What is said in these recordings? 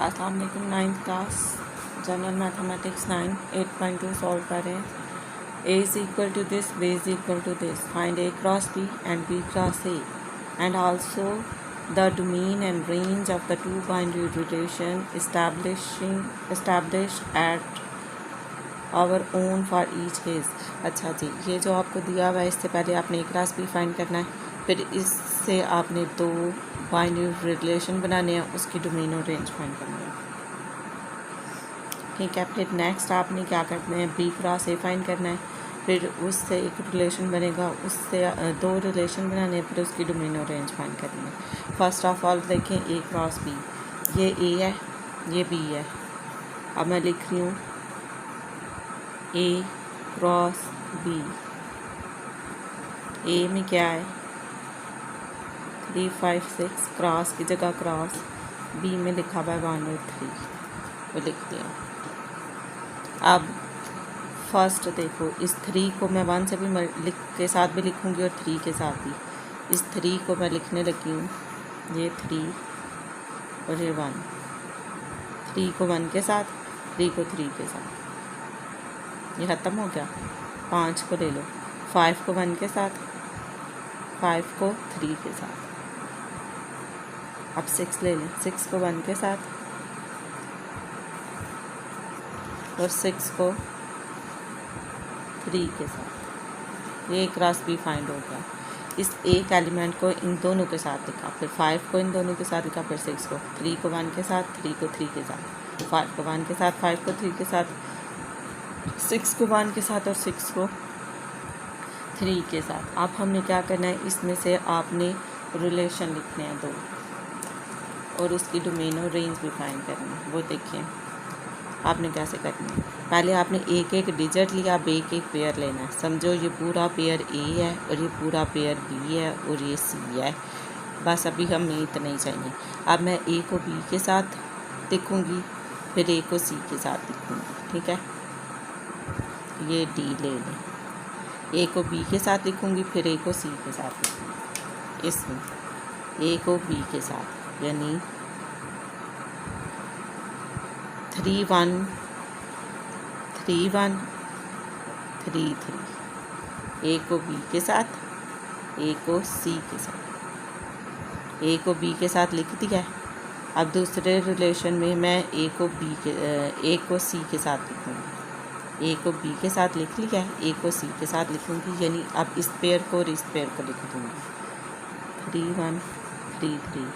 अस्सलाम वालेकुम। 9th class general mathematics 9 8.2 solve कर रहे हैं। a is equal to this, b is equal to this. Find a cross b and b cross a, and also the domain and range of the two binary relation established at our own for each case. अच्छा जी, ये जो आपको दिया हुआ है इससे पहले आपने एक क्रॉस बी फाइंड करना है, फिर इससे आपने दो बाइनरी रिलेशन बनाने हैं, उसकी डोमेन और रेंज फाइंड करना है। ठीक है, फिर नेक्स्ट आपने क्या करना है, बी क्रॉस ए फाइंड करना है, फिर उससे एक रिलेशन बनेगा, उससे दो रिलेशन बनाने हैं, फिर उसकी डोमेन और रेंज फाइंड करनी है। फर्स्ट ऑफ ऑल देखें ए क्रॉस बी, ये ए है, ये बी है। अब मैं लिख रही हूँ ए क्रॉस बी। ए में क्या है 3 5 6, क्रॉस की जगह क्रॉस, बी में लिखा हुआ है 1 और 3, वो लिख दिया। अब फर्स्ट देखो, इस 3 को मैं 1 से भी लिख के साथ भी लिखूंगी और 3 के साथ भी। इस 3 को मैं लिखने लगी हूँ, ये 3 और ये 1, 3 को 1 के साथ, 3 को 3 के साथ, ये ख़त्म हो गया। 5 को ले लो, 5 को 1 के साथ, 5 को 3 के साथ। अब 6 ले लें, 6 को 1 के साथ और 6 को 3 के साथ। ये क्रॉस बी फाइंड हो गया। इस एक एलिमेंट को इन दोनों के साथ लिखा, फिर 5 को इन दोनों के साथ लिखा, फिर 6 को, 3 को 1 के साथ, 3 को 3 के साथ, 5 को 1 के साथ, 5 को 3 के साथ, 6 को 1 के साथ और 6 को 3 के साथ। अब हमने क्या करना है, इसमें से आपने रिलेशन लिखने हैं दो और उसकी डोमेन और रेंज भी फाइंड करनी है। वो देखिए आपने कैसे करनी है। पहले आपने एक एक डिजिट लिया, अब एक एक पेयर लेना है। समझो ये पूरा पेयर ए है और ये पूरा पेयर बी है और ये सी है। बस अभी हमें इतना ही चाहिए। अब मैं ए को बी के साथ लिखूँगी, फिर ए को सी के साथ लिखूँगी। ठीक है, ये डी ले लें। ए को बी के साथ लिखूँगी, फिर ए को सी के साथ लिखूँगी। इसमें ए को बी के साथ, यानी 3 1 3 1 3 3। ए को बी के साथ, ए को सी के साथ, ए को बी के साथ लिख दिया है। अब दूसरे रिलेशन में मैं ए को सी के साथ लिखूँगी। ए को बी के साथ लिख लिया है, ए को सी के साथ लिखूँगी, यानी अब इस पेयर को और इस पेयर को लिख दूँगी। 3 1 3 3।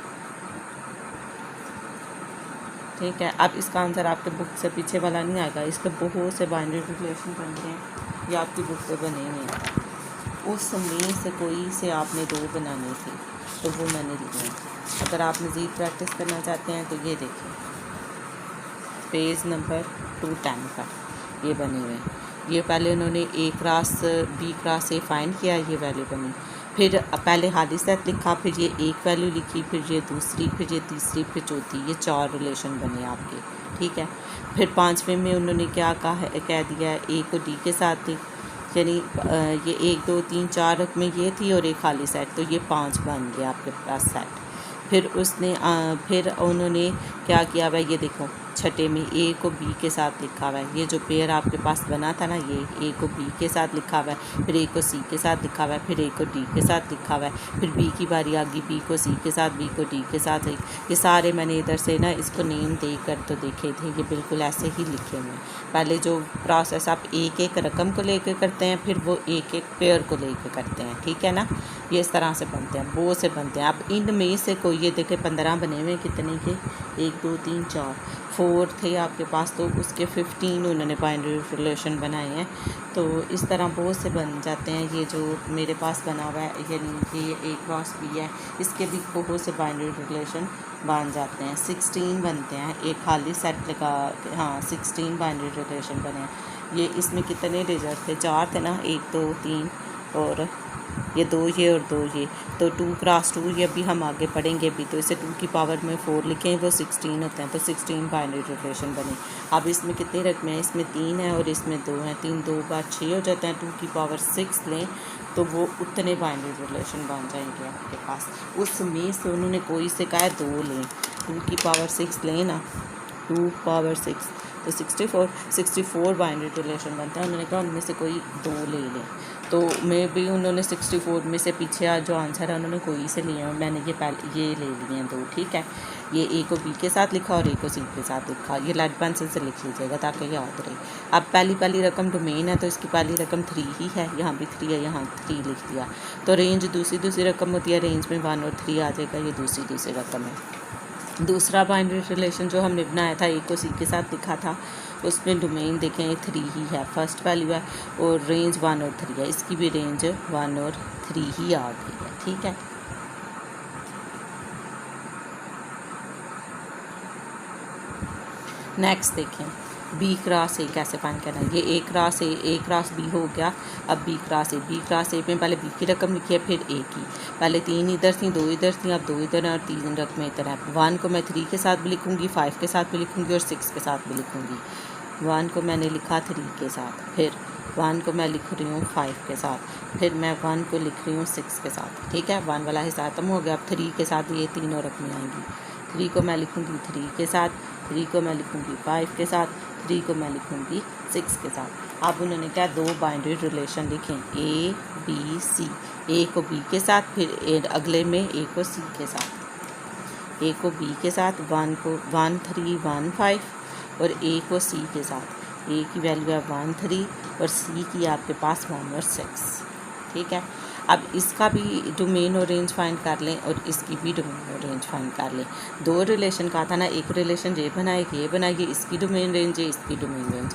ठीक है, अब इसका आंसर आपके बुक से पीछे वाला नहीं आएगा। इसके बहुत से बाइनरी रिलेशन बनते हैं, ये आपकी बुक पे बने हुए हैं। उस में से कोई से आपने दो बनाने थे, तो वो मैंने लिखे हैं। अगर आप मज़ीद प्रैक्टिस करना चाहते हैं तो ये देखिए, पेज नंबर 210 पर ये बने हुए हैं। ये पहले उन्होंने A cross B cross A find किया, ये वैल्यू बनी। फिर पहले खाली सेट लिखा, फिर ये एक वैल्यू लिखी, फिर ये दूसरी, फिर ये तीसरी, फिर चौथी, ये 4 रिलेशन बने आपके। ठीक है, फिर 5वें में उन्होंने क्या कह दिया है, ए को डी के साथ थी, यानी ये 1 2 3 4 में ये थी और एक खाली सेट, तो ये 5 बन गया आपके पास सेट। फिर फिर उन्होंने क्या किया हुआ है, ये देखो छठे में ए को बी के साथ लिखा हुआ है। ये जो पेयर आपके पास बना था ना, ये ए को बी के साथ लिखा हुआ है, फिर ए को सी के साथ लिखा हुआ है, फिर ए को डी के साथ लिखा हुआ है, फिर बी की बारी आ गई, बी को सी के साथ, बी को डी के साथ। ये सारे मैंने इधर से ना इसको नेम देकर तो देखे थे, ये बिल्कुल ऐसे ही लिखे हुए हैं। पहले जो प्रोसेस आप एक एक रकम को लेकर करते हैं, फिर वो एक एक पेयर को लेकर करते हैं। ठीक है ना, ये इस तरह से बनते हैं, वो से बनते हैं। अब इनमें से कोई ये देखे 15 बने हुए, कितने के 1 2 3 4 थे आपके पास, तो उसके 15 उन्होंने बाइनरी रिलेशन बनाए हैं। तो इस तरह बहुत से बन जाते हैं। ये जो मेरे पास बना हुआ है, यानी कि ये ए क्रॉस बी है, इसके भी बहुत से बाइनरी रिलेशन बन जाते हैं। 16 बनते हैं, एक खाली सेट लगा, हाँ 16 बाइनरी रिलेशन बने हैं। ये इसमें कितने डिजिट थे, 4 थे ना, 1 2 3 और ये 2 ये और 2 ये, तो 2 क्रॉस 2 ये भी हम आगे पढ़ेंगे भी, तो इसे 2 की पावर में 4 लिखें, वो 16 होते हैं, तो 16 बाइनरी रिलेशन बने। अब इसमें कितने रकमें हैं, इसमें 3 है और इसमें 2 हैं, 3 2 बार 6 हो जाते हैं। 2 की पावर 6 लें तो वो उतने बाइनरी रिलेशन बन जाएंगे आपके पास। उसमें से उन्होंने कोई से कहा है 2 लें, 2 की पावर 6 लें ना, 2 पावर 6 तो 64 बाइनरी रिलेशन बनता है। उन्होंने कहा उनमें से कोई दो ले लें, तो मैं भी उन्होंने 64 में से पीछे जो आंसर है उन्होंने कोई से लिए, मैंने ये ले लिए हैं दो। ठीक है, ये ए को बी के साथ लिखा और ए को सी के साथ लिखा। ये लेड पेंसिल से लिख लीजिएगा ताकि याद रहे। अब पहली रकम डोमेन है तो इसकी पहली रकम 3 ही है, यहाँ भी 3 है, यहाँ 3 लिख दिया। तो रेंज दूसरी रकम होती है, रेंज में 1 और 3 आ जाएगा, ये दूसरी रकम है। दूसरा बाइनरी रिलेशन जो हमने बनाया था ए को सी के साथ लिखा था, उसमें डोमेन देखें 3 ही है, फर्स्ट वैल्यू है, और रेंज 1 और 3 है, इसकी भी रेंज 1 और 3 ही आ गई है। ठीक है, नेक्स्ट देखें बी क्रॉस ए कैसे फाइंड करना है। ये ए क्रॉस बी हो गया। अब बी क्रॉस ए में पहले बी की रकम लिखी है, फिर ए की। पहले 3 इधर थी, 2 इधर थी, अब 2 इधर हैं और 3 रकमें इधर हैं। 1 को मैं 3 के साथ भी लिखूँगी, 5 के साथ भी लिखूँगी और 6 के साथ भी लिखूँगी। 1 को मैंने लिखा 3 के साथ, फिर 1 को मैं लिख रही हूँ 5 के साथ, फिर मैं 1 को लिख रही हूँ 6 के साथ। ठीक है, 1 वाला हिस्सा खत्म हो गया। अब 3 के साथ ये तीनों रकमें आएंगी। 3 को मैं लिखूँगी 3 के साथ, 3 को मैं लिखूँगी 5 के साथ, 3 को मैं लिखूँगी 6 के साथ। अब उन्होंने क्या दो बाइनरी रिलेशन लिखें, ए बी सी। ए को बी के साथ, फिर अगले में ए को सी के साथ। ए को बी के साथ 1 को 1 3 1 5 और ए को सी के साथ। ए की वैल्यू है 1 3 और सी की आपके पास 1 और 6। ठीक है, अब इसका भी डोमेन और रेंज फाइंड कर लें और इसकी भी डोमेन और रेंज फाइंड कर लें। दो रिलेशन का था ना, एक रिलेशन ये बनाएगी, इसकी डोमेन रेंज है, इसकी डोमेन रेंज।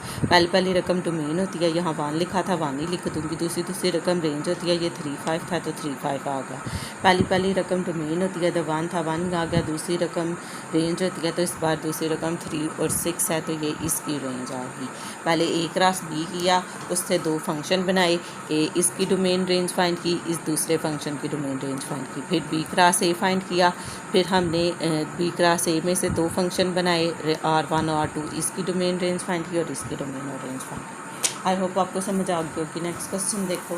पहली रकम डोमेन होती है, यहाँ 1 लिखा था 1 ही लिख दूँगी। दूसरी रकम रेंज होती है, ये 3 5 था तो 3 5 आ गया। पहली रकम डोमेन होती है तो 1 था 1 आ गया। दूसरी रकम रेंज होती है तो इस बार दूसरी रकम 3 और 6 है तो ये इसकी रेंज आ गई। पहले ए क्रॉस बी किया, उससे दो फंक्शन बनाए, इसकी डोमेन रेंज फाइंड की, इस दूसरे फंक्शन की डोमेन रेंज फाइंड की। फिर बी क्रॉस ए फाइंड किया, फिर हमने बी क्रॉस ए में से दो फंक्शन बनाए, R1 और R2, इसकी डोमेन रेंज फाइंड की और इसकी डोमेन और रेंज फाइंड की। आई होप आपको समझ आ गई होगी। नेक्स्ट क्वेश्चन देखो,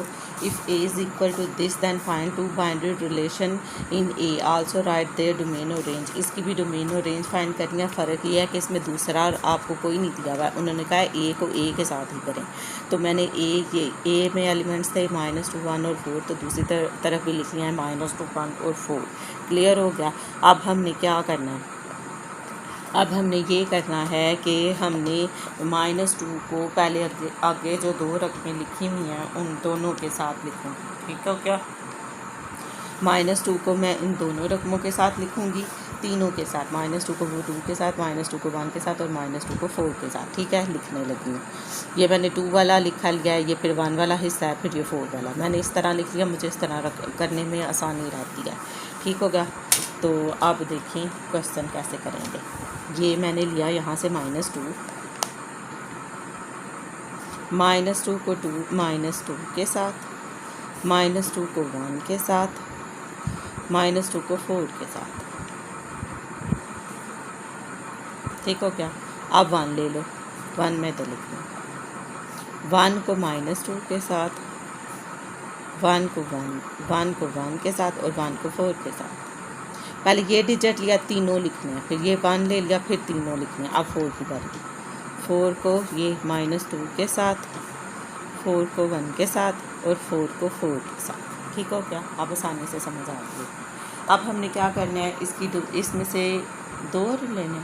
if A is equal to this then find two binary relation in A, also write their domain और रेंज। इसकी भी डोमेन और रेंज फाइंड करनी है। फ़र्क ये है कि इसमें दूसरा आपको कोई नहीं दिया हुआ है। उन्होंने कहा है ए को ए के साथ ही करें, तो मैंने ए में एलिमेंट्स थे -2 1 और 4, तो दूसरी तरफ भी लिख लिया है -2 1 और 4। क्लियर हो गया। अब हमने क्या करना है, अब हमने ये करना है कि हमने -2 को पहले आगे जो दो रकमें लिखी हुई हैं उन दोनों के साथ लिखूँगी। ठीक है क्या, -2 को मैं इन दोनों रकमों के साथ लिखूँगी, तीनों के साथ। -2 को 2 के साथ, -2 को 1 के साथ और -2 को 4 के साथ। ठीक है, लिखने लगी हूँ। ये मैंने 2 वाला लिखा लिया है, ये फिर 1 वाला हिस्सा है, फिर ये 4 वाला मैंने इस तरह लिख लिया। मुझे इस तरह करने में आसानी रहती है। ठीक हो गया। तो अब देखें क्वेश्चन कैसे करेंगे। ये मैंने लिया यहाँ से -2 को 2 -2 के साथ, -2 को 1 के साथ, -2 को 4 के साथ। ठीक हो क्या। अब 1 ले लो, 1 में तो लिख लो। 1 को -2 के साथ, 1 को 1 के साथ और 1 को 4 के साथ। पहले ये डिजिट लिया, तीनों लिखने हैं, फिर ये 1 ले लिया, फिर तीनों लिखने हैं। अब 4 की बारी। 4 को ये -2 के साथ, 4 को 1 के साथ और 4 को 4 के साथ। ठीक हो क्या, अब आसानी से समझ आ गई। अब हमने क्या करना है, इसमें से दो लेने,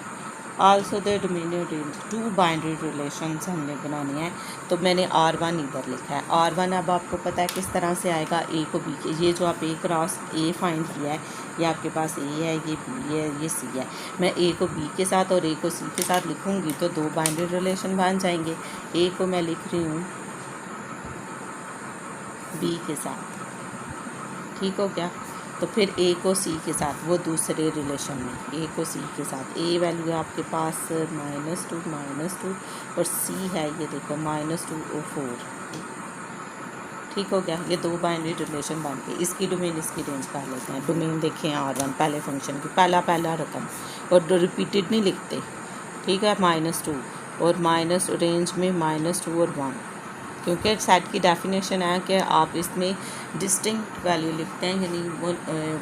आल्सो द डोमेन और रेंज, 2 बाइनरी रिलेशंस हमने बनाने हैं। तो मैंने R1 इधर लिखा है। R1 अब आपको पता है किस तरह से आएगा, ए को बी के, ये जो आप ए क्रॉस ए फाइंड किया है, ये आपके पास ए है, ये बी है, ये सी है। मैं ए को बी के साथ और ए को सी के साथ लिखूँगी तो 2 बाइनरी रिलेशन बन जाएंगे। ए को मैं लिख रही हूँ बी के साथ। ठीक हो गया। तो फिर ए को सी के साथ, वो दूसरे रिलेशन में ए को सी के साथ। ए वैल्यू है आपके पास -2 और सी है ये देखो -2 और 4। ठीक हो गया। ये 2 बाइनरी रिलेशन बन गए। इसकी डोमेन इसकी रेंज कर लेते हैं। डोमेन देखें R1 पहले फंक्शन की, पहला रकम, और रिपीटेड नहीं लिखते। ठीक है, -2 और माइनस रेंज में -2 और 1, क्योंकि सेट की डेफिनेशन है कि आप इसमें डिस्टिंक्ट वैल्यू लिखते हैं, यानी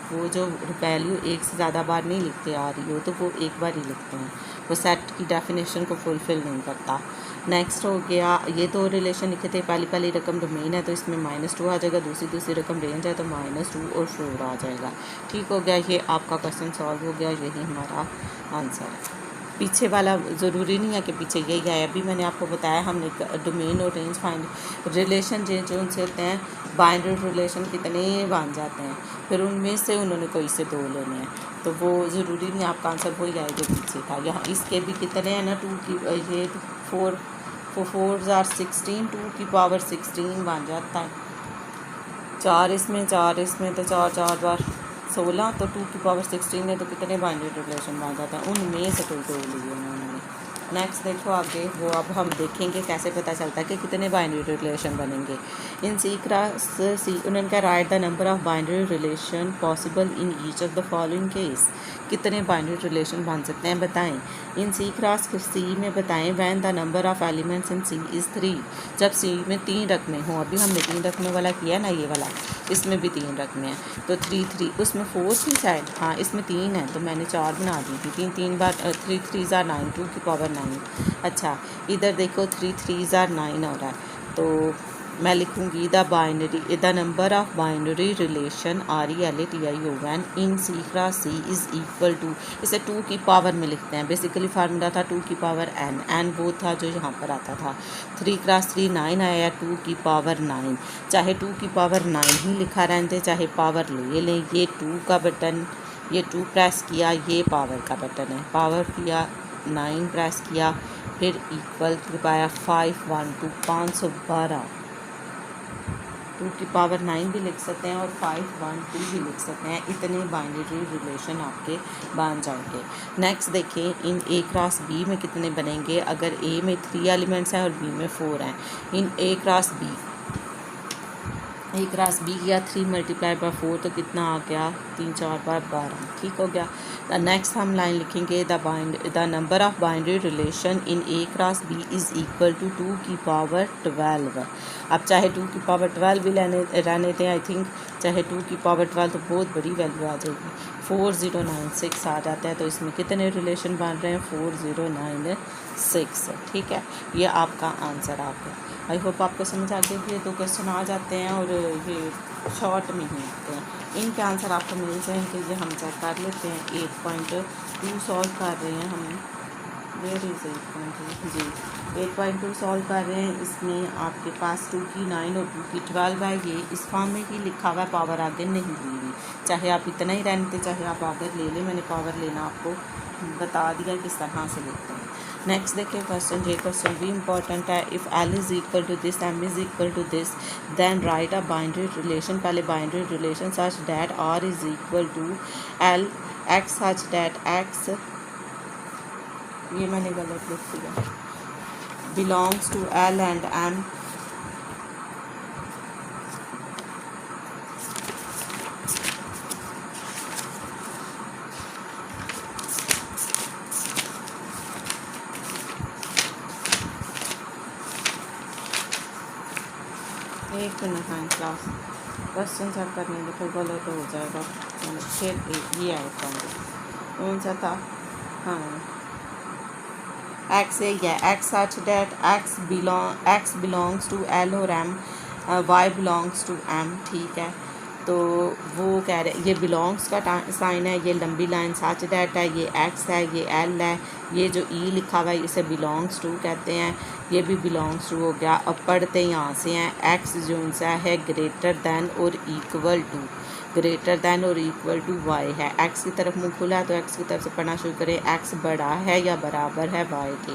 वो जो वैल्यू एक से ज़्यादा बार नहीं लिखते आ रही हो तो वो एक बार ही लिखते हैं। वो सेट की डेफिनेशन को फुलफ़िल नहीं करता। नेक्स्ट हो गया, ये दो रिलेशन लिखे थे, पहली रकम डोमेन है तो इसमें -2 आ जाएगा, दूसरी रकम रेंज है तो -2 और 4 आ जाएगा। ठीक हो गया, ये आपका क्वेश्चन सॉल्व हो गया, यही हमारा आंसर है। पीछे वाला ज़रूरी नहीं है कि पीछे यही आए, अभी मैंने आपको बताया हमने डोमेन और रेंज फाइंड रिलेशन जो उनसे होते हैं, बाइनरी रिलेशन कितने बन जाते हैं, फिर उनमें से उन्होंने कोई से दो लेने हैं, तो वो ज़रूरी नहीं आपका आंसर वही आए जो पीछे था। यहाँ इसके भी कितने हैं ना, 2 की ये 4 4 आर 16, 2 की पावर 16 बन जाता है, 4 इसमें तो 4 बार 16, तो 2 की पावर 16 है तो कितने बाइनरी रिलेशन बन जाते हैं, उनमें से कोई दो लिए उन्होंने। नेक्स्ट देखो आगे, वो अब हम देखेंगे कैसे पता चलता है कि कितने बाइनरी रिलेशन बनेंगे। इन सी क्रॉस सी उन्होंने कहा right the number of binary relation possible in each of the following case, कितने बाइनरी रिलेशन बन सकते हैं बताएं। इन सी क्रॉस सी में बताएं when the number of elements in C is 3, जब सी में 3 रकमें हों, अभी हमने 3 रकमें वाला किया ना, ये वाला, इसमें भी 3 रकमें हैं तो 3 उसमें 4 थी शायद, हाँ इसमें 3 है तो मैंने 4 बना दी थी, 3 बार 3 3 आर 9, 2 की पावर 9। अच्छा इधर देखो 3 3 आर 9 हो रहा है, तो मैं लिखूँगी the number of binary relation RELATION in C cross C is equal to, इसे 2 की पावर में लिखते हैं, बेसिकली फार्मूला था 2 की पावर n वो था जो यहाँ पर आता था। 3 क्रॉस 3 9 आया, 2 की पावर 9, चाहे 2 की पावर 9 ही लिखा रहते, चाहे पावर ले लें, ये 2 का बटन, ये 2 प्रेस किया, ये पावर का बटन है, पावर किया 9 प्रेस किया, फिर इक्वल पाया 5 1 2 512, 2 की पावर 9 भी लिख सकते हैं और 5 1 2 भी लिख सकते हैं, इतने बाइनरी रिलेशन आपके बन जाएंगे। नेक्स्ट देखें इन A क्रॉस B में कितने बनेंगे, अगर A में 3 एलिमेंट्स हैं और B में 4 हैं, इन A क्रॉस B किया 3 × 4 तो कितना आ गया, 3 4 बार 12, ठीक हो गया। नेक्स्ट हम लाइन लिखेंगे the number of binary relation in A cross B is equal to 2 की पावर 12। अब चाहे 2 की पावर 12 भी रहने दें, आई थिंक चाहे 2 की पावर 12 तो बहुत बड़ी वैल्यू आ जाएगी, 4096 आ जाता है, तो इसमें कितने रिलेशन बन रहे हैं, 4096, ठीक है, ये आपका आंसर आ गया। आई होप आपको समझ आ गया कि ये 2 क्वेश्चन आ जाते हैं और ये शॉर्ट में ही आते हैं, इनके आंसर आपको मिल जाएंगे, ये हम चेक कर लेते हैं। 8.2 सॉल्व कर रहे हैं हम, वेयर इज़ 8.2 जी 8.2 सॉल्व कर रहे हैं, इसमें आपके पास 2 की 9 और 2 की 12 है, ये इस फॉर्म में ही लिखा हुआ है, पावर आगे नहीं दी हुई, चाहे आप इतना ही रहते चाहे आप आगे ले लें, मैंने पावर लेना आपको बता दिया किस तरह से लेते हैं। नेक्स्ट देखिए क्वेश्चन, ये क्वेश्चन भी इंपॉर्टेंट है। If L is equal to this, M is equal to this, then write a binary relation, पहले binary relation such that R is equal to L X such that X, ये मैंने गलत लिख दिया, belongs to L and M, एक minute है class question check करने में तो गलत हो जाएगा, फिर ये आए कौन सा था, हाँ एक्स है, x such that x belongs to L और M, Y belongs to M, ठीक है, तो वो कह रहे ये बिलोंग्स का साइन है, ये लंबी लाइन सच डैट है, ये X है, ये L है, ये जो E लिखा हुआ है इसे बिलोंग्स टू कहते हैं, ये भी बिलोंग्स टू हो गया। अब पढ़ते यहाँ से हैं, X जो सा है ग्रेटर दैन और इक्वल टू, ग्रेटर दैन और इक्वल टू Y है, X की तरफ मुँह खुला है तो X की तरफ से पढ़ना शुरू करें, X बड़ा है या बराबर है Y के,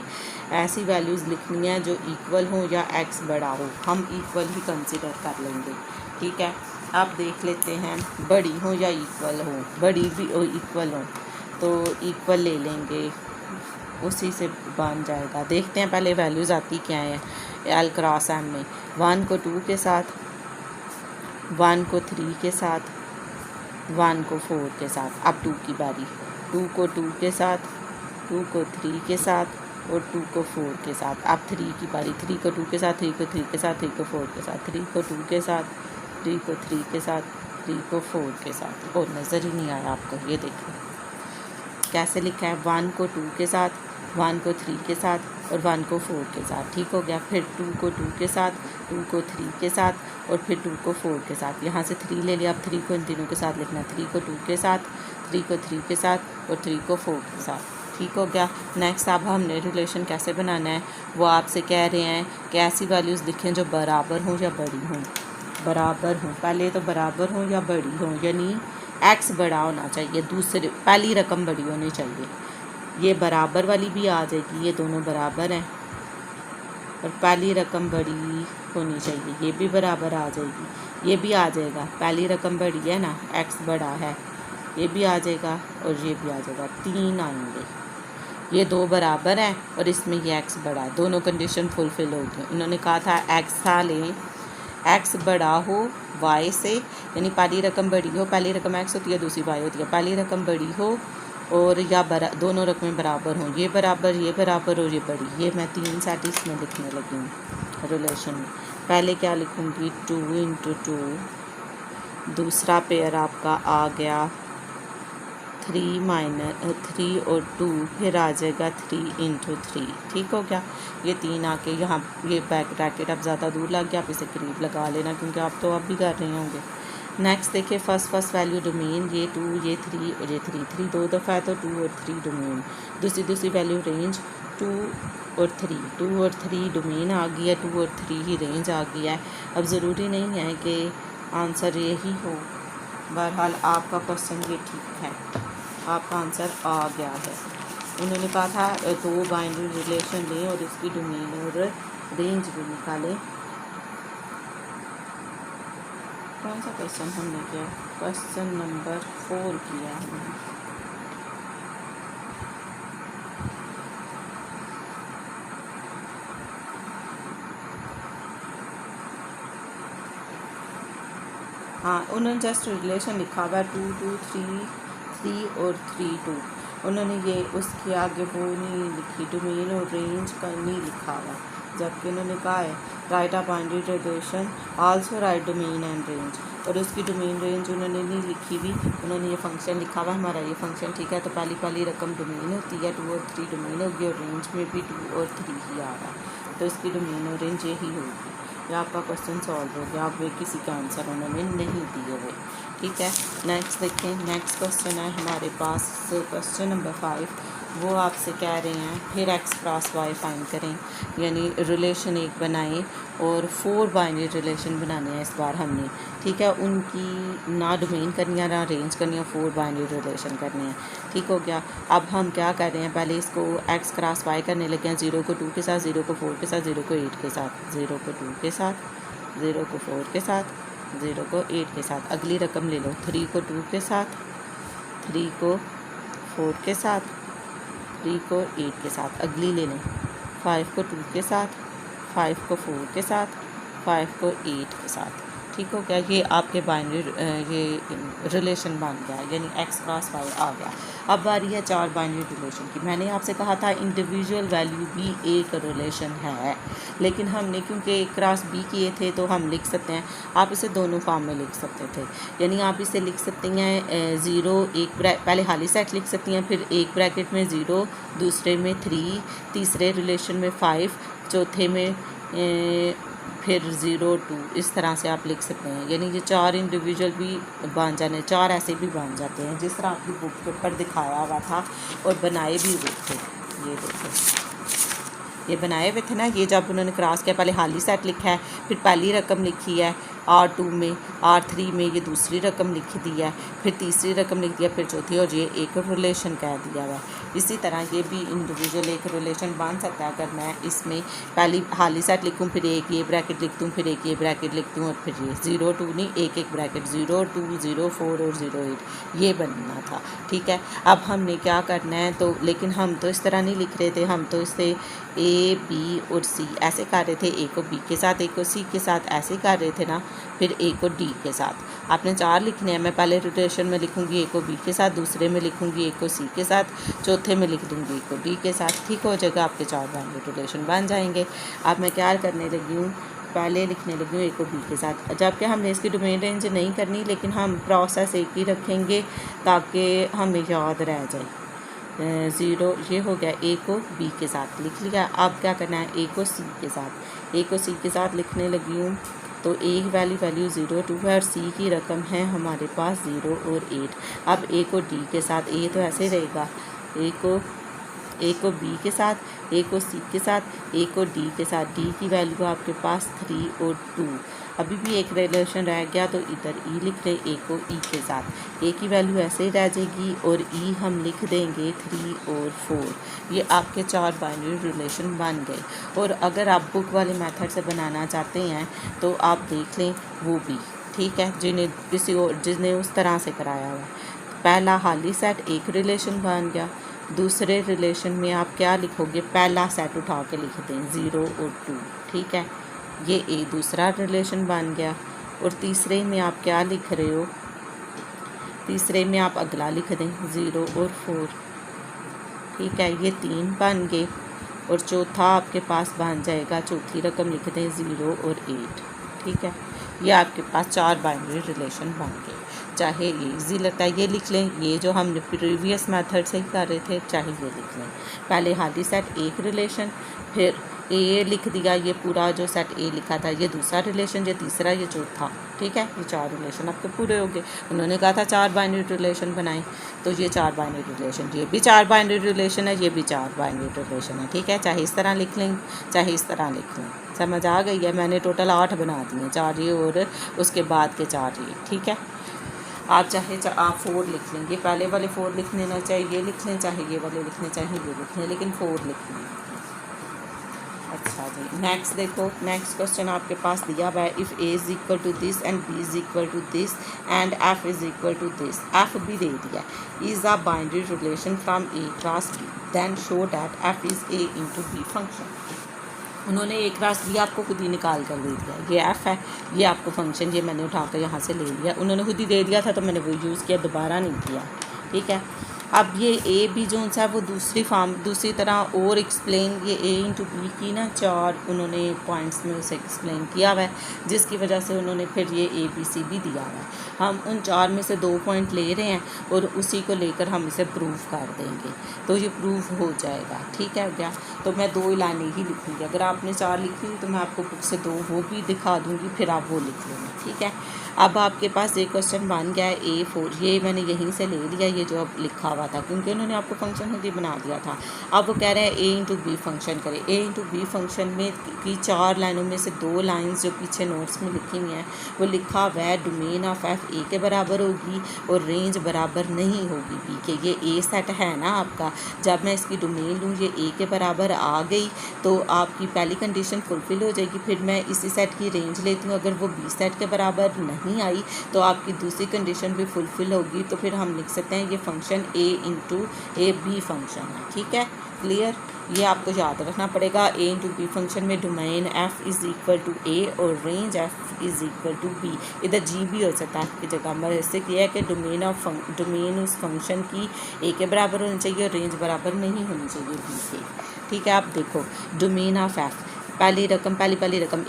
ऐसी वैल्यूज़ लिखनी है जो इक्वल हो या X बड़ा हो, हम इक्वल ही कंसिडर कर लेंगे, ठीक है। आप देख लेते हैं बड़ी हो या इक्वल हो, बड़ी भी हो इक्वल हो तो इक्वल ले लेंगे, उसी से बन जाएगा। देखते हैं पहले वैल्यूज़ आती क्या है L क्रॉस M में, 1 को 2 के साथ, 1 को 3 के साथ, 1 को 4 के साथ, अब 2 की बारी, 2 को 2 के साथ, 2 को 3 के साथ और 2 को 4 के साथ, अब 3 की बारी, 3 को 2 के साथ, 3 को 3 के साथ, 3 को 4 के साथ, 3 को 2 के साथ, 3 को 3 के साथ, 3 को 4 के साथ, और नज़र ही नहीं आया आपको, ये देखिए कैसे लिखा है, 1 को 2 के साथ, 1 को 3 के साथ और 1 को 4 के साथ, ठीक हो गया। फिर 2 को 2 के साथ, 2 को 3 के साथ और फिर 2 को 4 के साथ। यहाँ से 3 ले लिया, अब 3 को इन तीनों के साथ लिखना है, 3 को 2 के साथ, 3 को 3 के साथ और 3 को 4 के साथ, ठीक हो गया। नेक्स्ट अब हमने रिलेशन कैसे बनाना है वो आपसे कह रहे हैं कि ऐसी वैल्यूज़ लिखें जो बराबर हों या बड़ी हों। बराबर हों, पहले तो बराबर हों या बड़ी हों, यानी x बड़ा होना चाहिए, दूसरे पहली रकम बड़ी होनी चाहिए। ये बराबर वाली भी आ जाएगी, ये दोनों बराबर हैं और पहली रकम बड़ी होनी चाहिए, ये भी बराबर आ जाएगी, ये भी आ जाएगा, पहली रकम बड़ी है ना, x बड़ा है, ये भी आ जाएगा और ये भी आ जाएगा, 3 आएंगे। ये दो बराबर हैं और इसमें ये x बड़ा है, दोनों कंडीशन फुलफिल होगी। उन्होंने कहा था x था लें, x बड़ा हो y से, यानी पहली रकम बड़ी हो, पहली रकम x होती है दूसरी y होती है, पहली रकम बड़ी हो और या दोनों रकमें बराबर हों, ये बराबर और ये बड़ी। ये मैं 3 सेट इसमें लिखने लगी हूँ रिलेशन में। पहले क्या लिखूँगी, 2 × 2, दूसरा पेयर आपका आ गया 3 और 2, फिर आ जाएगा 3 × 3, ठीक हो गया। ये 3 आके यहाँ ये ब्रैकेट अब ज़्यादा दूर लग गया, आप इसे करीब लगा लेना क्योंकि आप तो अब भी कर रहे होंगे। नेक्स्ट देखिए, फर्स्ट वैल्यू डोमेन, ये 2, ये 3 और ये 3 दो दफ़ा है तो 2 और 3 डोमेन। दूसरी वैल्यू रेंज 2 और 3 डोमेन आ गई है, 2 और 3 ही रेंज आ गई है। अब ज़रूरी नहीं है कि आंसर यही हो, बहरहाल आपका क्वेश्चन ये ठीक है, आपका आंसर आ गया है। उन्होंने कहा था 2 बाइनरी रिलेशन लें और इसकी डोमेन और रेंज भी निकालें। कौन सा क्वेश्चन हमने किया, क्वेश्चन नंबर 4 किया हमने। हाँ, उन्होंने जस्ट रिलेशन लिखा हुआ है 2 2 3 और 3 2। उन्होंने ये उसके आगे वो नहीं लिखी, डोमेन और रेंज का नहीं लिखा हुआ, जबकि उन्होंने कहा है right a binary relation also right domain and range, और उसकी डोमेन रेंज उन्होंने नहीं लिखी हुई। उन्होंने ये फंक्शन लिखा हुआ हमारा ये फंक्शन, ठीक है। तो पहली रकम डोमेन होती है, 2 और 3 डोमेन होगी और रेंज में भी 2 और 3 ही आ रहा है, तो इसकी डोमेन और रेंज यही होगी। या आपका क्वेश्चन सॉल्व हो गया, आप वे किसी का आंसर उन्होंने नहीं दिए हुए, ठीक है। नेक्स्ट देखें, नेक्स्ट क्वेश्चन है हमारे पास क्वेश्चन नंबर 5। वो आपसे कह रहे हैं फिर x क्रॉस y फाइंड करें, यानी रिलेशन एक बनाएं और 4 बाइनरी रिलेशन बनाने हैं इस बार हमने, ठीक है। उनकी ना डोमेन करनी है ना रेंज करनी है, 4 बाइनरी रिलेशन करने हैं, ठीक हो गया। अब हम क्या कर रहे हैं, पहले इसको x क्रॉस y करने लगे हैं, 0 को 2 के साथ, 0 को 4 के साथ, 0 को 8 के साथ, 0 को 2 के साथ, 0 को 4 के साथ, 0 को 8 के साथ। अगली रकम ले लो, 3 को 2 के साथ, 3 को 4 के साथ, 3 को 8 के साथ। अगली ले लें, 5 को 2 के साथ, 5 को 4 के साथ, 5 को 8 के साथ, ठीक हो गया। ये आपके बाइनरी ये रिलेशन बन गया, यानी x क्रॉस y आ गया। अब बारी है 4 बाइनरी रिलेशन की। मैंने आपसे कहा था इंडिविजुअल वैल्यू भी एक रिलेशन है, लेकिन हमने क्योंकि a क्रॉस b किए थे तो हम लिख सकते हैं, आप इसे दोनों फॉर्म में लिख सकते थे। यानी आप इसे लिख सकते हैं 0 एक पहले खाली सेट लिख सकती हैं, फिर एक ब्रैकेट में 0, दूसरे में 3, तीसरे रिलेशन में 5, चौथे में फिर 0 2, इस तरह से आप लिख सकते हैं। यानी ये 4 इंडिविजुअल भी बन जाने, 4 ऐसे भी बन जाते हैं जिस तरह आपकी बुक के ऊपर दिखाया हुआ था और बनाए भी हुए थे। ये देखो, ये बनाए हुए थे ना, ये जब उन्होंने क्रॉस किया, पहले खाली सेट लिखा है, फिर पहली रकम लिखी है R2 में, R3 में ये दूसरी रकम लिख दी है, फिर तीसरी रकम लिख दिया, फिर चौथी, और ये एक रिलेशन कह दिया हुआ है। इसी तरह ये भी इंडिविजुअल एक रिलेशन बन सकता है अगर मैं इसमें पहली खाली सेट लिखूं, फिर एक ये ब्रैकेट लिख दूं, फिर एक ये ब्रैकेट लिख दूं और फिर ये 0 2 नहीं, एक ब्रैकेट 0 2 0 4 और 0 8 ये बनना था, ठीक है। अब हमने क्या करना है, तो लेकिन हम तो इस तरह नहीं लिख रहे थे, हम तो इससे A B और C ऐसे कर रहे थे, A को B के साथ, A को C के साथ ऐसे कर रहे थे ना, फिर A को D के साथ। आपने 4 लिखने हैं, मैं पहले रोटेशन में लिखूंगी A को B के साथ, दूसरे में लिखूंगी A को C के साथ, चौथे में लिख दूंगी A को D के साथ, ठीक हो जाएगा, आपके 4 बाइनरी रिलेशन बन जाएंगे। अब मैं क्या करने लगी हूँ, पहले लिखने लगी हूँ A को B के साथ, जबकि हमने इसकी डोमेन रेंज नहीं करनी, लेकिन हम प्रोसेस एक ही रखेंगे ताकि हमें याद रह जाए। ज़ीरो, ये हो गया ए को बी के साथ लिख लिया। अब क्या करना है, ए को सी के साथ, ए को सी के साथ लिखने लगी हूँ। तो ए की वैल्यू 0 2 है और सी की रकम है हमारे पास 0 और 8। अब ए को डी के साथ, ए तो ऐसे रहेगा, ए को बी के साथ, ए को सी के साथ, ए को डी के साथ, डी की वैल्यू आपके पास 3 और 2। अभी भी एक रिलेशन रह गया तो इधर ई लिख रहे ए को ई के साथ, ए की वैल्यू ऐसे ही रह जाएगी और ई हम लिख देंगे 3 और 4। ये आपके 4 बाइनरी रिलेशन बन गए। और अगर आप बुक वाले मेथड से बनाना चाहते हैं तो आप देख लें वो भी, ठीक है, जिसने उस तरह से कराया हुआ। पहला हाली सेट एक रिलेशन बन गया, दूसरे रिलेशन में आप क्या लिखोगे, पहला सेट उठा के लिख दें 0 और 2, ठीक है, ये ए दूसरा रिलेशन बन गया। और तीसरे में आप क्या लिख रहे हो, तीसरे में आप अगला लिख दें 0 और 4, ठीक है, ये 3 बन गए। और चौथा आपके पास बन जाएगा, चौथी रकम लिख दें 0 और 8, ठीक है। ये आपके पास 4 बाइनरी रिलेशन बन गए। चाहे ये इजी लगता है ये लिख लें, ये जो हम प्रीवियस मेथड से ही कर रहे थे, चाहे ये लिख लें। पहले हाली सेट एक रिलेशन, फिर ए लिख दिया, ये पूरा जो सेट ए लिखा था, ये दूसरा रिलेशन, ये तीसरा, ये चौथा, ठीक है। ये 4 रिलेशन आपके पूरे हो गए। उन्होंने कहा था 4 बाइनरी रिलेशन बनाएं, तो ये 4 बाइनरी रिलेशन, ये भी 4 बाइनरी रिलेशन है, ये भी 4 बाइनरी रिलेशन है, ठीक है। चाहे इस तरह लिख लें, चाहे इस तरह लिख लें, समझ आ गई है। मैंने टोटल 8 बना दिए, 4 ये और उसके बाद के 4 ये, ठीक है। आप चाहे आप 4 लिख लेंगे, पहले वाले 4 लिख लेना, चाहे ये लिख लें, चाहे ये वाले लिखने, चाहे ये लिख लें, लेकिन 4 लिख लें। अच्छा जी, नेक्स्ट देखो, नेक्स्ट क्वेश्चन आपके पास दिया हुआ है, if A is equal to this and B is equal to this and F is equal to this, F भी दे दिया, is a binary relation from A cross B, then show that F is A into B function. उन्होंने एक cross B आपको खुद ही निकाल कर दे दिया, ये एफ है, ये आपको फंक्शन, ये मैंने उठाकर यहाँ से ले लिया, उन्होंने खुद ही दे दिया था तो मैंने वो यूज़ किया, दोबारा नहीं किया, ठीक है। अब ये ए बी जो सा है वो दूसरी तरह और एक्सप्लेन, ये ए इंटू बी की ना 4 उन्होंने पॉइंट्स में उसे एक्सप्लेन किया हुआ है, जिसकी वजह से उन्होंने फिर ये ए बी सी भी दिया हुआ है। हम उन 4 में से 2 पॉइंट ले रहे हैं और उसी को लेकर हम इसे प्रूव कर देंगे, तो ये प्रूव हो जाएगा, ठीक है क्या। तो मैं 2 लाइनें ही लिखूँगी, अगर आपने 4 लिखी हुई तो मैं आपको बुक से 2 वो भी दिखा दूँगी, फिर आप वो लिख लेना, ठीक है। अब आपके पास एक क्वेश्चन बन गया है A4, ये मैंने यहीं से ले लिया, ये जो अब लिखा हुआ था, क्योंकि उन्होंने आपको फंक्शन खुद ही बना दिया था। अब वो कह रहे हैं A इंटू बी फंक्शन करें। A इंटू बी फंक्शन में की 4 लाइनों में से 2 लाइंस जो पीछे नोट्स में लिखी हुई हैं वो लिखा हुआ है, डोमेन ऑफ एफ ए के बराबर होगी और रेंज बराबर नहीं होगी बी के। ये ए सेट है ना आपका, जब मैं इसकी डोमेन लूँ ये ए के बराबर आ गई तो आपकी पहली कंडीशन फुलफिल हो जाएगी। फिर मैं इसी सेट की रेंज लेती हूँ, अगर वो बी सेट के बराबर नहीं आई तो आपकी दूसरी कंडीशन भी फुलफिल होगी, तो फिर हम लिख सकते हैं ये function A into A B function है, ठीक है, क्लियर। ये आपको याद रखना पड़ेगा, ए इंटू बी फंक्शन में domain F is equal to A और range F is equal to B, इधर जी भी हो सकता है आपकी जगह। मैं इससे किया है कि डोमेन उस फंक्शन की ए के बराबर होनी चाहिए और रेंज बराबर नहीं होनी चाहिए बी के, ठीक है। आप देखो डोमेन ऑफ एफ, पहली रकम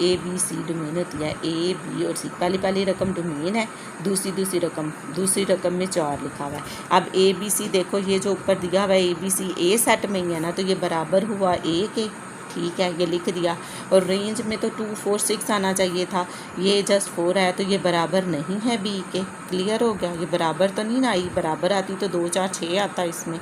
ए बी सी डोमेन होती है, ए बी और सी पहली रकम डोमेन है, दूसरी रकम में 4 लिखा हुआ है। अब ए बी सी देखो, ये जो ऊपर दिया हुआ है A B C A set में ही है ना, तो ये बराबर हुआ ए के, ठीक है, ये लिख दिया। और रेंज में तो 2 4 6 आना चाहिए था, ये जस्ट 4 है, तो ये बराबर नहीं है बी के, क्लियर हो गया। ये बराबर तो नहीं ना आई, बराबर आती तो 2 4 6 आता इसमें,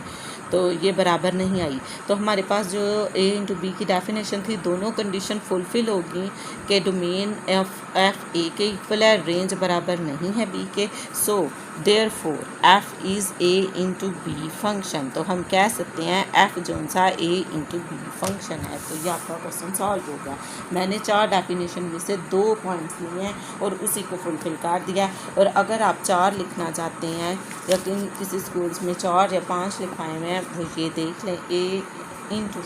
तो ये बराबर नहीं आई। तो हमारे पास जो ए इंटू बी की डेफिनेशन थी, दोनों कंडीशन फुलफिल होगी कि डोमेन एफ ए के इक्वल है, रेंज बराबर नहीं है बी के, so therefore F is A into B function. तो हम कह सकते हैं एफ जोन सा ए इंटू बी फंक्शन है। तो ये आपका क्वेश्चन सॉल्व होगा। मैंने 4 डेफिनेशन में से 2 पॉइंट्स लिए हैं और उसी को फुलफिल कर दिया। और अगर आप 4 लिखना चाहते हैं या किसी स्कूल्स में 4 या 5 लिखवाए हुए हैं, वो ये देख लें, A into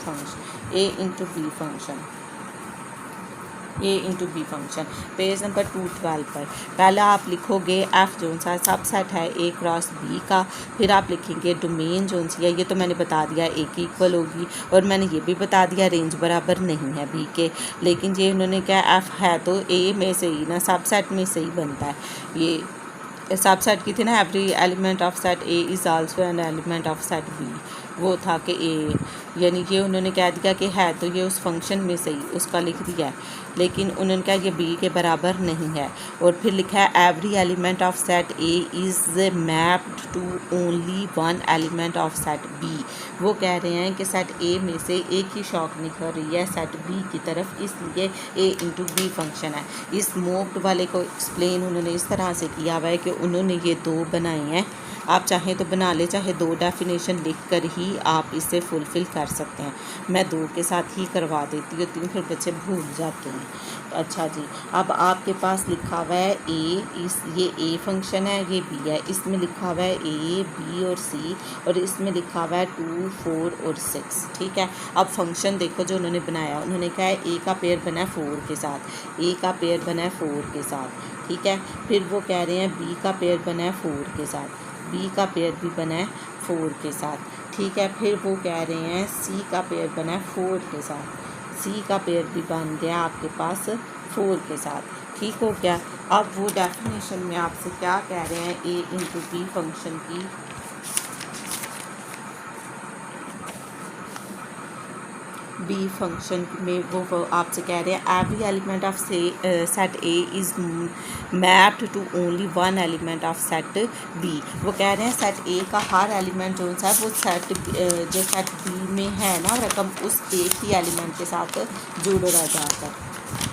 B function page number 212 पर। पहला आप लिखोगे एफ जोन सा सबसेट है ए क्रॉस बी का, फिर आप लिखेंगे डोमेन जोन सी है, ये तो मैंने बता दिया ए की इक्वल होगी, और मैंने ये भी बता दिया रेंज बराबर नहीं है बी के। लेकिन ये उन्होंने क्या एफ है तो ए में से ही ना, सबसेट में से ही बनता है। ये सबसेट की थी ना, every element of set A is also an element of set B, वो था कि ए, यानी कि उन्होंने कह दिया कि है तो ये उस फंक्शन में से ही उसका लिख दिया है, लेकिन उन्होंने कहा ये बी के बराबर नहीं है। और फिर लिखा है every element of set A is mapped to only one element of set B. वो कह रहे हैं कि सेट ए में से एक ही शौक निकल रही है सेट बी की तरफ, इसलिए ए इंटू बी फंक्शन है। इस मोक्ड वाले को एक्सप्लेन उन्होंने इस तरह से किया हुआ है कि उन्होंने ये दो बनाए हैं, आप चाहें तो बना ले, चाहे दो डेफिनेशन लिख कर ही आप इसे फुलफ़िल कर सकते हैं। मैं दो के साथ ही करवा देती होती हूँ, फिर बच्चे भूल जाते हैं। अच्छा जी, अब आपके पास लिखा हुआ है ये ए फंक्शन है, ये बी है, इसमें लिखा हुआ है ए बी और सी, और इसमें लिखा हुआ है 2 4 और 6। ठीक है, अब फंक्शन देखो जो उन्होंने बनाया, उन्होंने कहा है ए का पेयर बना है 4 के साथ, ए का पेयर बना है 4 के साथ। ठीक है, फिर वो कह रहे हैं बी का पेयर बना है 4 के साथ, बी का पेयर भी बना है 4 के साथ। ठीक है, फिर वो कह रहे हैं सी का पेयर बना है 4 के साथ, सी का पेयर भी बन गया आपके पास 4 के साथ। ठीक हो गया। अब वो डेफिनेशन में आपसे क्या कह रहे हैं, ए इंटू बी फंक्शन की बी फंक्शन में वो आपसे कह रहे हैं every element of set A is mapped to only one element of set B. वो कह रहे हैं सेट ए का हर एलिमेंट जो सा है वो जो सेट बी में है ना रकम, उस एक ही एलिमेंट के साथ जुड़ रहा जाकर।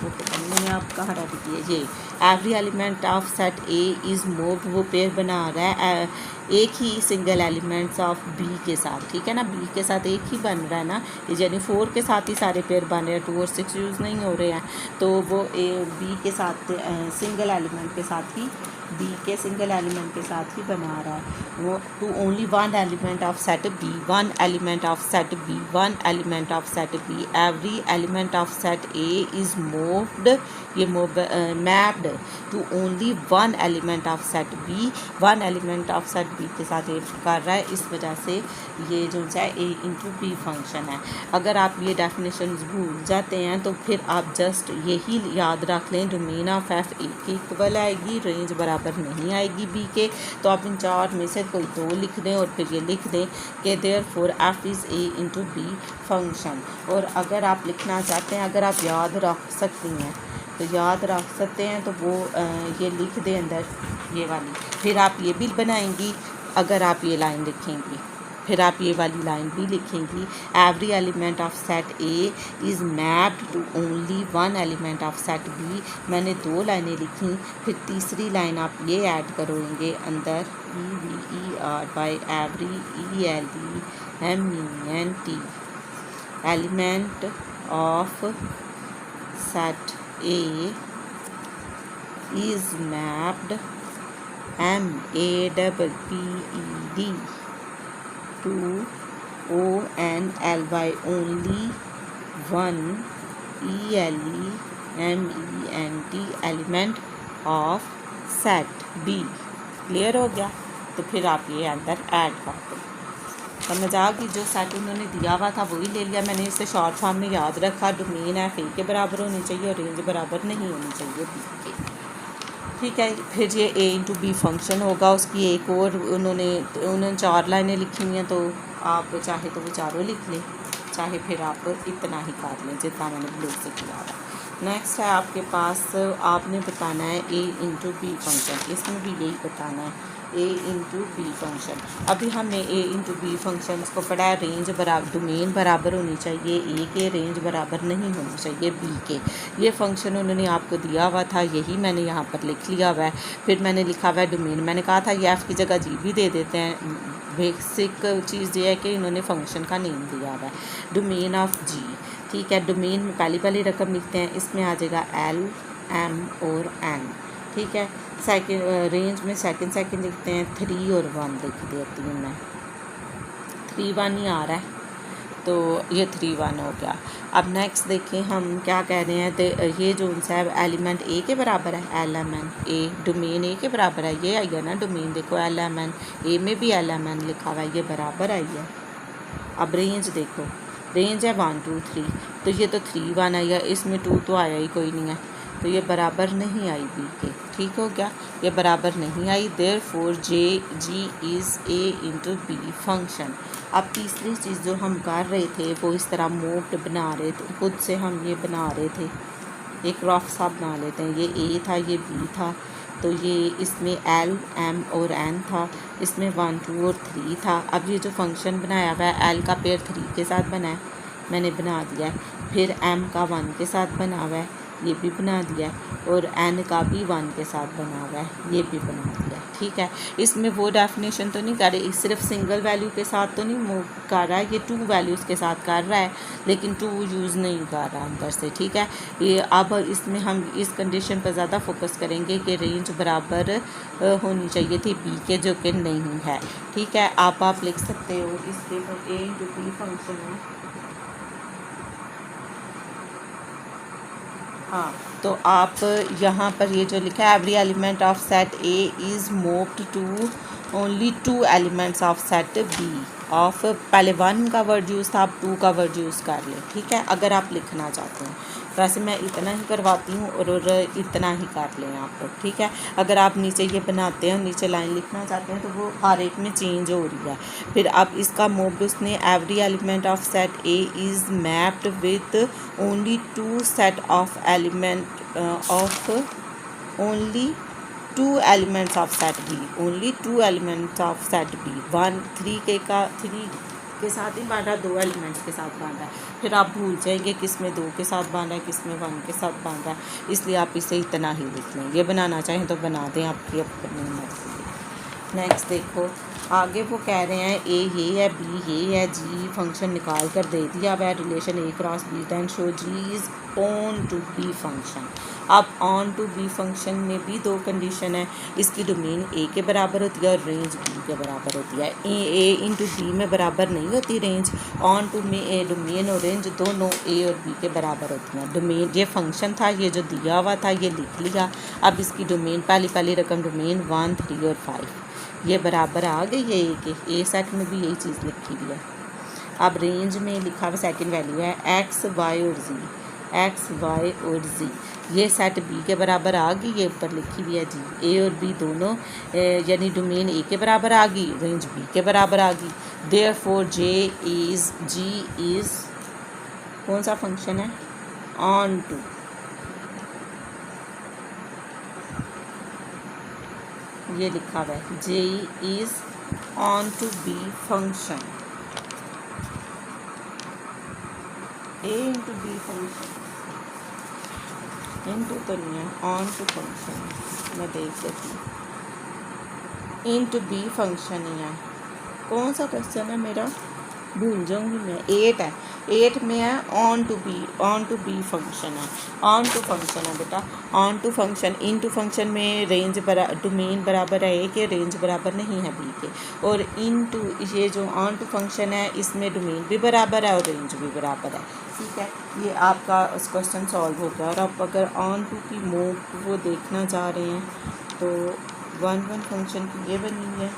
वो मैंने आप कहाँ रख दिए, ये every element of set A is moved, वो पेयर बना रहा है एक ही सिंगल एलिमेंट्स ऑफ बी के साथ। ठीक है ना, बी के साथ एक ही बन रहा है ना, यानी 4 के साथ ही सारे पेयर बन रहे हैं, 2 और 6 यूज़ नहीं हो रहे हैं, तो वो बी के साथ सिंगल एलिमेंट के साथ ही, बी के सिंगल एलिमेंट के साथ ही बना रहा है वो, to only one element of set B, one element of set B, one element of set B, every element of set A is moved, ये mapped to only one element of set B, one element of set B के साथ ये कर रहा है, इस वजह से ये जो है ए इंटू बी फंक्शन है। अगर आप ये डेफिनेशन भूल जाते हैं तो फिर आप जस्ट यही याद रख लें, डोमेन ऑफ एफ ए की इक्वल आएगी, रेंज बराबर नहीं आएगी बी के, तो आप इन चार में से कोई दो लिख दें और फिर ये लिख दें कि therefore F is A into B function. और अगर आप लिखना चाहते हैं, अगर आप याद रख सकती हैं तो याद रख सकते हैं, तो वो ये लिख दें अंदर ये वाली, फिर आप ये भी बनाएंगी। अगर आप ये लाइन लिखेंगी फिर आप ये वाली लाइन भी लिखेंगी, every element of set A is mapped to only one element of set B. मैंने 2 लाइनें लिखी, फिर तीसरी लाइन आप ये ऐड करोगे अंदर, EVERY every ELEMENT element of set A is mapped MAPPED to ONLY only one ELEMENT element of set B. Clear हो गया, तो फिर आप ये अंदर ऐड कर दो। समझ आ गई, जो सेट उन्होंने दिया हुआ था वही ले लिया मैंने, इसे शॉर्ट फॉर्म में याद रखा, डोमेन एफ ए के बराबर होनी चाहिए और रेंज बराबर नहीं होनी चाहिए बी के। ठीक है, फिर ये ए इंटू बी फंक्शन होगा, उसकी एक और उन्होंने 4 लाइनें लिखी हुई हैं, तो आप चाहे तो वो चारों लिख लें, चाहे फिर आप इतना ही कर लें जितना मैंने ब्लू से किया था। नेक्स्ट है आपके पास, आपने बताना है ए इंटू बी फंक्शन, इसमें भी यही बताना है ए इंटू बी फंक्शन। अभी हमने ए इंटू बी फंक्शन को पढ़ा है, रेंज बराबर, डोमेन बराबर होनी चाहिए ए के, रेंज बराबर नहीं होनी चाहिए बी के। ये फंक्शन उन्होंने आपको दिया हुआ था, यही मैंने यहाँ पर लिख लिया हुआ है। फिर मैंने लिखा हुआ है डोमेन, मैंने कहा था ये एफ़ की जगह जी भी दे देते हैं। बेसिक चीज़ ये है कि इन्होंने फंक्शन का नेम दिया हुआ है डोमेन ऑफ जी। ठीक है, डोमेन में पहली रकम लिखते हैं, इसमें आ जाएगा L M और N। ठीक है, सेकंड रेंज में सेकंड लिखते हैं, 3 और 1 लिख देती हूँ मैं, 3 1 ही आ रहा है, तो ये 3 1 हो गया। अब नेक्स्ट देखें हम क्या कह रहे हैं, तो ये जो उनसा है एलिमेंट ए के बराबर है, LMN ए, डोमेन ए के बराबर है, ये आई है ना डोमेन, देखो LMN ए में भी LMN लिखा हुआ है, ये बराबर आई है। अब रेंज देखो, रेंज है 1 2 3, तो ये तो 3 1 आई है, इसमें 2 तो आया ही कोई नहीं है, तो ये बराबर नहीं आई बी के, ठीक हो गया, ये बराबर नहीं आई। Therefore G is A into B function. अब तीसरी चीज़ जो हम कर रहे थे वो इस तरह मोप्ड बना रहे थे, खुद से हम ये बना रहे थे, एक रफ सा बना लेते हैं। ये ए था, ये बी था, तो ये इसमें एल एम और एन था, इसमें 1 2 और 3 था। अब ये जो फंक्शन बनाया हुआ है एल का पेयर 3 के साथ बना है, मैंने बना दिया है। फिर एम का 1 के साथ बना हुआ है, ये भी बना दिया है। और एन का भी 1 के साथ बना हुआ है, ये भी बना दिया है, ठीक है। इसमें वो डेफिनेशन तो नहीं कर रही, सिर्फ सिंगल वैल्यू के साथ तो नहीं मूव कर रहा है, ये 2 वैल्यूज़ के साथ कर रहा है, लेकिन 2 यूज़ नहीं कर रहा अंदर से, ठीक है। ये अब इसमें हम इस कंडीशन पर ज़्यादा फोकस करेंगे कि रेंज बराबर होनी चाहिए थी बी के, जो कि नहीं है, ठीक है। आप लिख सकते हो इसके ए इंटू बी फंक्शन है। हाँ, तो आप यहाँ पर ये जो लिखा है every element of set A is moved to only 2 elements of set B of, पहले 1 का वर्ड यूज़ था, अब 2 का वर्ड यूज़ कर लें, ठीक है। अगर आप लिखना चाहते हैं, वैसे मैं इतना ही करवाती हूँ और इतना ही कर लें आप लोग, ठीक है। अगर आप नीचे ये बनाते हैं, नीचे लाइन लिखना चाहते हैं, तो वो हर एक में चेंज हो रही है। फिर अब इसका मोड उसने every element of set A is mapped with only 2 set of element of only 2 elements of set B, only 2 elements of set B, 1 3 के साथ ही बांधा, 2 एलिमेंट्स के साथ बांधा है। फिर आप भूल जाएंगे किस में 2 के साथ बांधा है, किस में 1 के साथ बांधा है, इसलिए आप इसे इतना ही लिख लें। ये बनाना चाहें तो बना दें, आपकी अपनी मर्जी। नेक्स्ट देखो, आगे वो कह रहे हैं ए ये है, बी ये है, जी फंक्शन निकाल कर दे दिया हुआ है, relation A cross B than show G is onto B function. अब ऑन टू बी फंक्शन में भी 2 कंडीशन है, इसकी डोमेन ए के बराबर होती है और रेंज बी के बराबर होती है। ए इंटू बी में बराबर नहीं होती रेंज, ऑन टू में ए डोमेन और रेंज दोनों ए और बी के बराबर होती हैं। डोमेन ये फंक्शन था, ये जो दिया हुआ था ये लिख लिया। अब इसकी डोमेन पहली रकम डोमेन 1 3 और 5 ये बराबर आ गई है ए के, ए सेट में भी यही चीज़ लिखी हुई है। अब रेंज में लिखा हुआ सेकंड वैल्यू है एक्स वाई और जी, एक्स वाई और जी, ये सेट बी के बराबर आ गई, ये ऊपर लिखी हुई है जी। ए और बी दोनों यानी डोमेन ए के बराबर आ गई, रेंज बी के बराबर आ गई। देयरफॉर जी इज़ कौन सा फंक्शन है, ऑन टू, ये लिखा हुआ है J is onto B function, A into B function, into तो नहीं है, ऑन टू फंक्शन, मैं देख लेती हूँ, इंटू बी फंक्शन ही है। कौन सा क्वेश्चन है मेरा, भूल जाऊँगी मैं, 8 है, 8 में है ऑन टू बी फंक्शन है, ऑन टू फंक्शन है बेटा, onto function. Into function में रेंज डोमेन बराबर है ए के, रेंज बराबर नहीं है बी के। और इन टू ये जो ऑन टू फंक्शन है इसमें डोमेन भी बराबर है और रेंज भी बराबर है, ठीक है। ये आपका क्वेश्चन सॉल्व हो गया। और आप अगर ऑन टू की मोड वो देखना चाह रहे हैं तो 1 1 फंक्शन की ये बनी हुई है,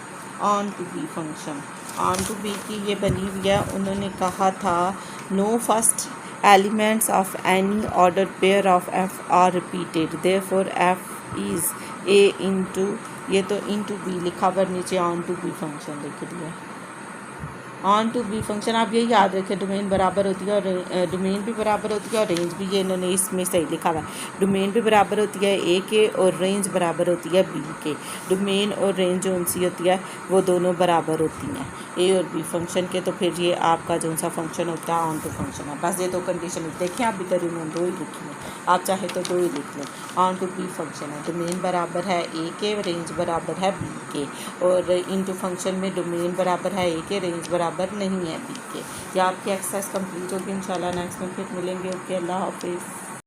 onto B function, onto B की ये बनी हुई है। उन्होंने कहा था no first elements of any order pair of F are repeated, therefore F is A into, ये तो इंटू बी लिखा पर नीचे ऑन टू बी फंक्शन लिख दिया। ऑन टू बी फंक्शन आप यही याद रखें, डोमेन बराबर होती है और डोमेन भी बराबर होती है और रेंज भी, ये इन्होंने इसमें सही लिखा हुआ है। डोमेन भी बराबर होती है ए के और रेंज बराबर होती है बी के। डोमेन और रेंज जो उनसी होती है वो दोनों बराबर होती हैं ए और बी फंक्शन के। तो फिर ये आपका जो सा फंक्शन होता है ऑन टू फंक्शन है। बस ये 2 कंडीशन देखें, आप भी करीब में 2 ही लिखी हैं, आप चाहे तो 2 ही लिख लें। ऑन टू बी फंक्शन है, डोमेन बराबर है ए के, रेंज बराबर है बी के। और इन टू फंक्शन में डोमेन बराबर है ए के, रेंज बराबर नहीं है बी के। या आपकी एक्सरसाइज कंप्लीट होगी इंशाल्लाह। नेक्स्ट में फिर मिलेंगे। ओके, अल्लाह हाफिज़।